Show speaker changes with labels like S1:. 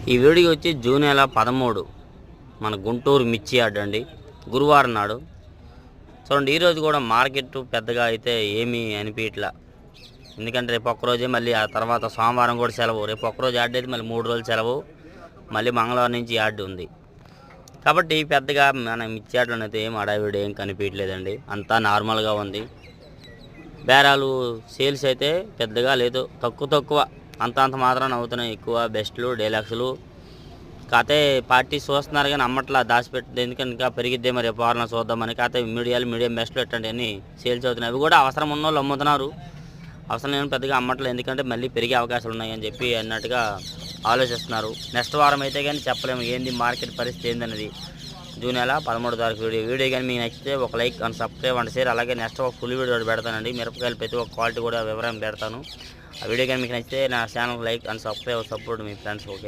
S1: ఈ వీడియో వచ్చి జూన్ నెల 13 మన గుంటూరు మిర్చి యార్డ్ అండి. గురువారం నాడు చూడండి. ఈరోజు కూడా మార్కెట్ పెద్దగా అయితే ఏమీ అనిపించట్లా. ఎందుకంటే రేపు ఒక్కరోజే, మళ్ళీ ఆ తర్వాత సోమవారం కూడా సెలవు. రేపు ఒక్కరోజు యార్డ్ అయితే మళ్ళీ 3 రోజులు సెలవు, మళ్ళీ మంగళవారం నుంచి యార్డ్ ఉంది. కాబట్టి పెద్దగా మన మిర్చి యార్డ్లో అయితే ఏం హడావిడి ఏం కనిపించలేదండి. అంతా నార్మల్గా ఉంది. బేరాలు సేల్స్ అయితే పెద్దగా లేదు, తక్కువ అంత మాత్రాన అవుతున్నాయి. ఎక్కువ బెస్ట్లు, డీలక్స్లు కాకపోతే పార్టీ చూస్తున్నారు కానీ అమ్మట్లా, దాచిపెట్టింది. ఎందుకంటే ఇంకా పెరిగిద్దే మరి వారంలో చూద్దామని. కాకపోతే మీడియం బెస్ట్లు అన్నీ సేల్స్ అవుతున్నాయి. అవి కూడా అవసరం ఉన్న వాళ్ళు అమ్ముతున్నారు, అవసరం లేని పెద్దగా అమ్మట్లేదు. ఎందుకంటే మళ్ళీ పెరిగే అవకాశాలు ఉన్నాయని చెప్పి అన్నట్టుగా ఆలోచిస్తున్నారు. నెక్స్ట్ వారం అయితే కానీ చెప్పలేము ఏంది మార్కెట్ పరిస్థితి ఏందనేది. జూన్ నెల 13 తారీఖు వీడియో కానీ మీకు నచ్చితే ఒక like and subscribe and share. అలాగే నెక్స్ట్ ఒక ఫుల్ వీడియో పెడతానండి. మిరపకాయలు ప్రతి ఒక్క క్వాలిటీ కూడా వివరం పెడతాను. ఆ వీడియో కానీ మీకు నచ్చితే నా channel like and subscribe, support me friends. Okay.